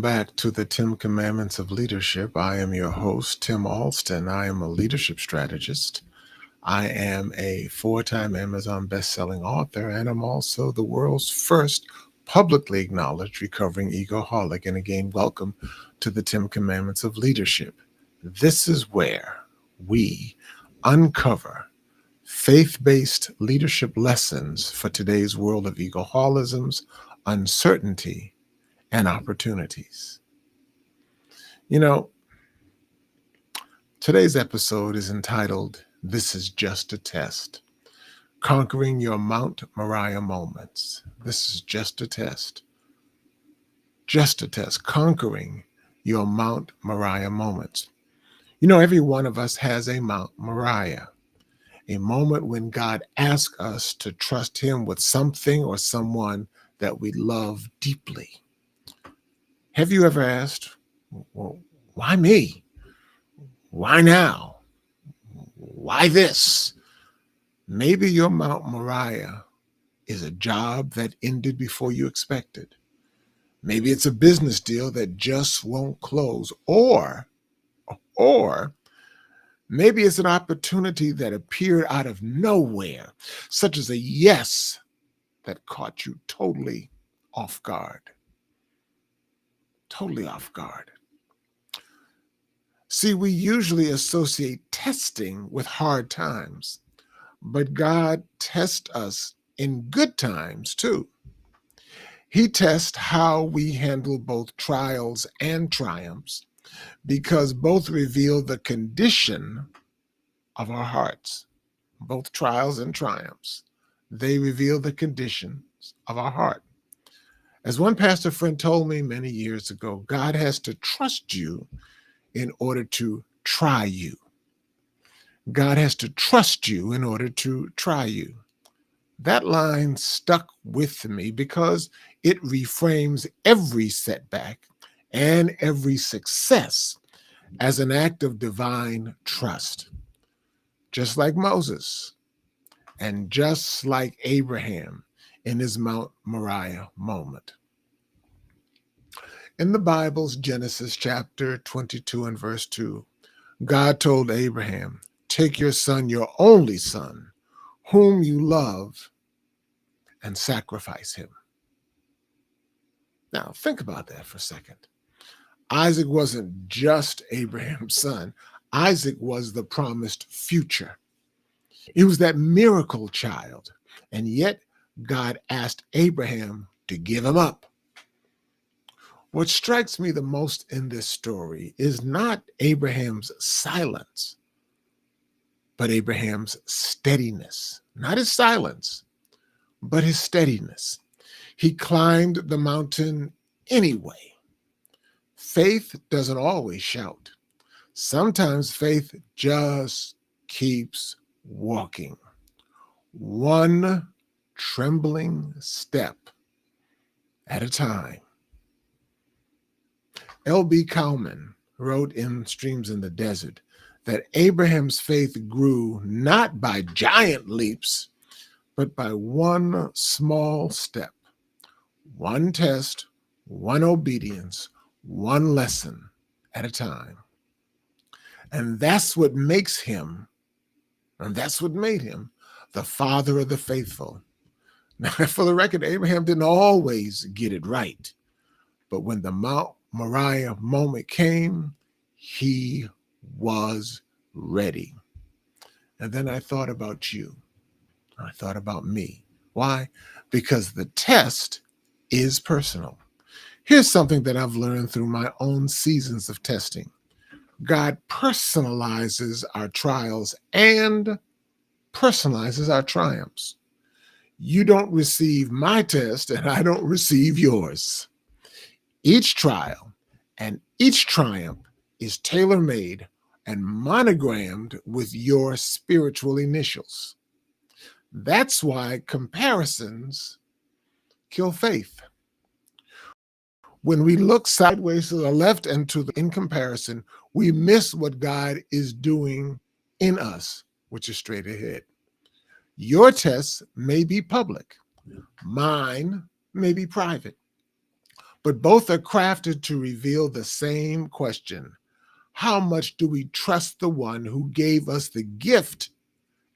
Welcome back to the 10 Commandments of Leadership. I am your host, Tim Allston. I am a leadership strategist. I am a 4-time Amazon best-selling author, and I'm also the world's first publicly acknowledged recovering ego-holic. And again, welcome to the 10 Commandments of Leadership. This is where we uncover faith-based leadership lessons for today's world of egoholisms, uncertainty, and opportunities. You know, today's episode is entitled, This is Just a Test, Conquering Your Mount Moriah Moments. This is just a test. Just a test, conquering your Mount Moriah moments. You know, every one of us has a Mount Moriah, a moment when God asks us to trust him with something or someone that we love deeply. Have you ever asked, well, why me? Why now? Why this? Maybe your Mount Moriah is a job that ended before you expected. Maybe it's a business deal that just won't close. Or maybe it's an opportunity that appeared out of nowhere, such as a yes that caught you totally off guard. Totally off guard. See, we usually associate testing with hard times, but God tests us in good times too. He tests how we handle both trials and triumphs because both reveal the condition of our hearts. Both trials and triumphs, they reveal the conditions of our heart. As one pastor friend told me many years ago, God has to trust you in order to try you. God has to trust you in order to try you. That line stuck with me because it reframes every setback and every success as an act of divine trust. Just like Moses and just like Abraham in his Mount Moriah moment. In the Bible's Genesis chapter 22 and verse 2, God told Abraham, take your son, your only son, whom you love, and sacrifice him. Now, think about that for a second. Isaac wasn't just Abraham's son. Isaac was the promised future. He was that miracle child, and yet God asked Abraham to give him up. What strikes me the most in this story is not Abraham's silence, but Abraham's steadiness. Not his silence, but his steadiness. He climbed the mountain anyway. Faith doesn't always shout. Sometimes faith just keeps walking, one trembling step at a time. L.B. Cowman wrote in Streams in the Desert that Abraham's faith grew not by giant leaps, but by one small step, one test, one obedience, one lesson at a time. And that's what makes him, and that's what made him, the father of the faithful. Now, for the record, Abraham didn't always get it right. But when the Mount Moriah moment came, he was ready. And then I thought about you. I thought about me. Why? Because the test is personal. Here's something that I've learned through my own seasons of testing. God personalizes our trials and personalizes our triumphs. You don't receive my test and I don't receive yours. Each trial and each triumph is tailor-made and monogrammed with your spiritual initials. That's why comparisons kill faith. When we look sideways to the left and in comparison, we miss what God is doing in us, which is straight ahead. Your tests may be public. Mine may be private. but both are crafted to reveal the same question. How much do we trust the one who gave us the gift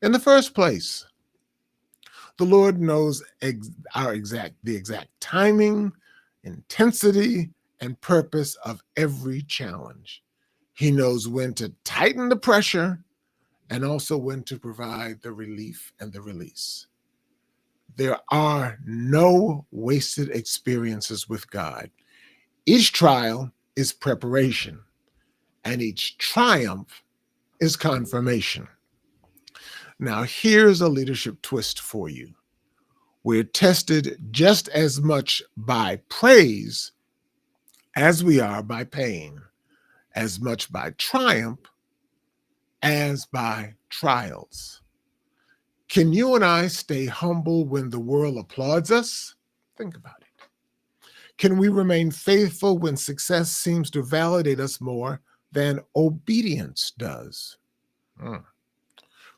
in the first place? The Lord knows the exact timing, intensity, and purpose of every challenge. He knows when to tighten the pressure and also when to provide the relief and the release. There are no wasted experiences with God. Each trial is preparation, and each triumph is confirmation. Now, here's a leadership twist for you. We're tested just as much by praise as we are by pain, as much by triumph as by trials. Can you and I stay humble when the world applauds us? Think about it. Can we remain faithful when success seems to validate us more than obedience does?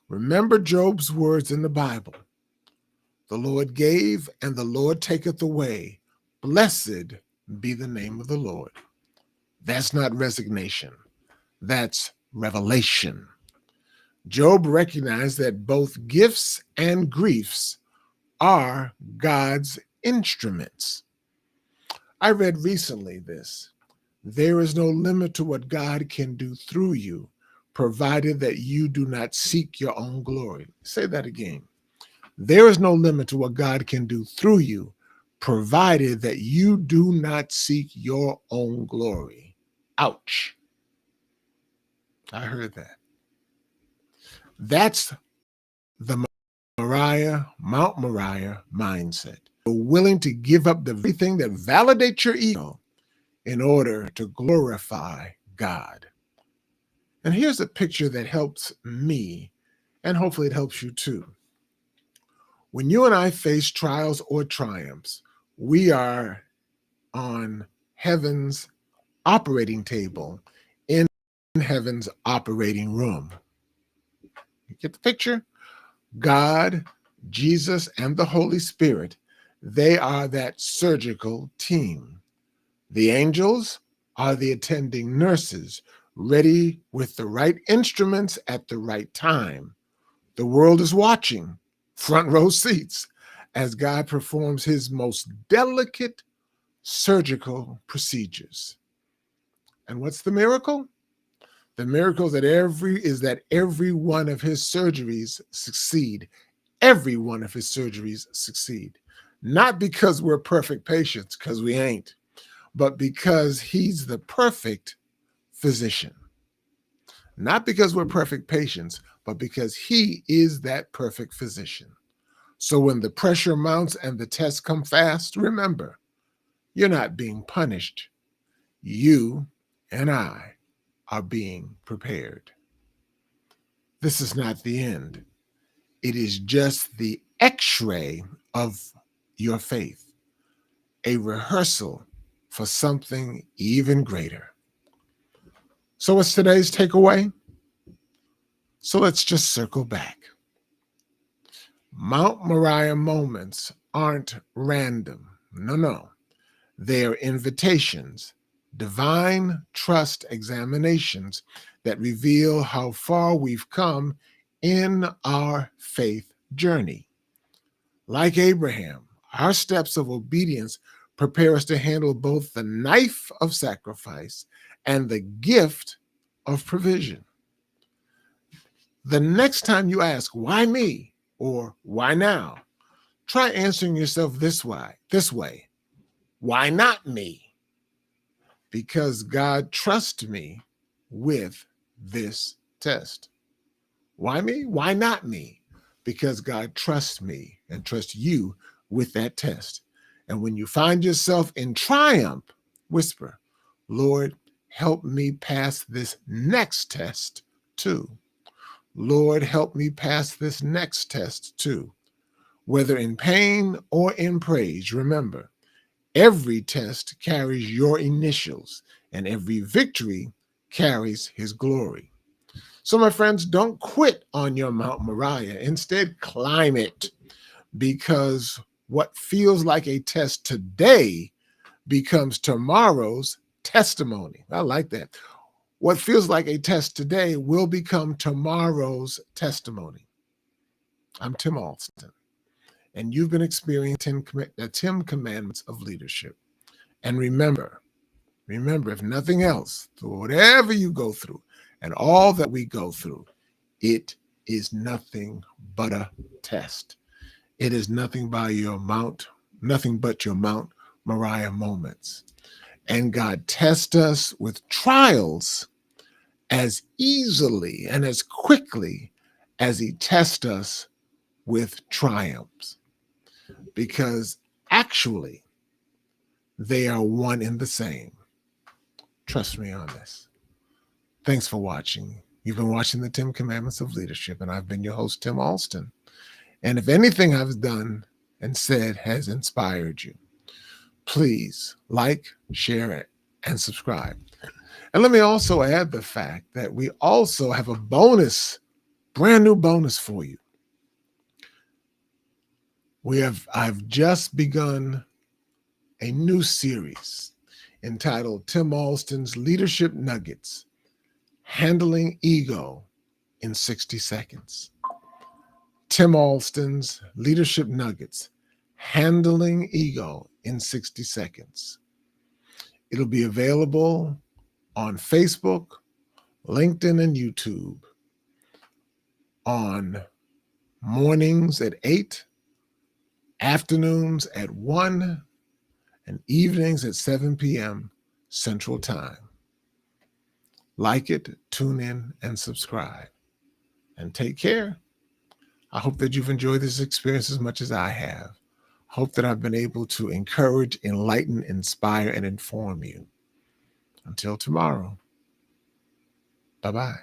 Remember Job's words in the Bible. The Lord gave and the Lord taketh away. Blessed be the name of the Lord. That's not resignation. That's revelation. Job recognized that both gifts and griefs are God's instruments. I read recently this. There is no limit to what God can do through you, provided that you do not seek your own glory. Say that again. There is no limit to what God can do through you, provided that you do not seek your own glory. Ouch. I heard that. That's the Mount Moriah mindset. You're willing to give up everything that validates your ego in order to glorify God. And here's a picture that helps me, and hopefully it helps you too. When you and I face trials or triumphs, we are on heaven's operating table in heaven's operating room. You get the picture? God, Jesus, and the Holy Spirit, they are that surgical team. The angels are the attending nurses, ready with the right instruments at the right time. The world is watching, front row seats, as God performs his most delicate surgical procedures. And what's the miracle? The miracle is that every one of his surgeries succeed. Every one of his surgeries succeed. Not because we're perfect patients, because we ain't, but because he's the perfect physician. Not because we're perfect patients, but because he is that perfect physician. So when the pressure mounts and the tests come fast, remember, you're not being punished. You and I are being prepared. This is not the end. It is just the X-ray of your faith, a rehearsal for something even greater. So what's today's takeaway? So let's just circle back. Mount Moriah moments aren't random. No. They are invitations, divine trust examinations that reveal how far we've come in our faith journey. Like Abraham, our steps of obedience prepare us to handle both the knife of sacrifice and the gift of provision. The next time you ask, why me? Or why now? Try answering yourself this way. Why not me? Because God trusts me with this test. Why me? Why not me? Because God trusts me and trusts you with that test. And when you find yourself in triumph, whisper, Lord, help me pass this next test too. Lord, help me pass this next test too. Whether in pain or in praise, remember, every test carries your initials, and every victory carries his glory. So, my friends, don't quit on your Mount Moriah. Instead, climb it, because what feels like a test today becomes tomorrow's testimony. I like that. What feels like a test today will become tomorrow's testimony. I'm Tim Allston, and you've been experiencing the 10 commandments of leadership. And remember, if nothing else, through whatever you go through and all that we go through, it is nothing but a test. It is nothing but your Mount Moriah moments. And God tests us with trials as easily and as quickly as he tests us with triumphs. Because actually, they are one and the same. Trust me on this. Thanks for watching. You've been watching the 10 Commandments of Leadership, and I've been your host, Tim Allston. And if anything I've done and said has inspired you, please like, share it, and subscribe. And let me also add the fact that we also have a brand new bonus for you. I've just begun a new series entitled Tim Allston's Leadership Nuggets, Handling Ego in 60 Seconds. Tim Allston's Leadership Nuggets, Handling Ego in 60 Seconds. It'll be available on Facebook, LinkedIn, and YouTube on mornings at 8, afternoons at 1, and evenings at 7 p.m. Central Time. Like it, tune in, and subscribe. And take care. I hope that you've enjoyed this experience as much as I have. Hope that I've been able to encourage, enlighten, inspire, and inform you. Until tomorrow, bye-bye.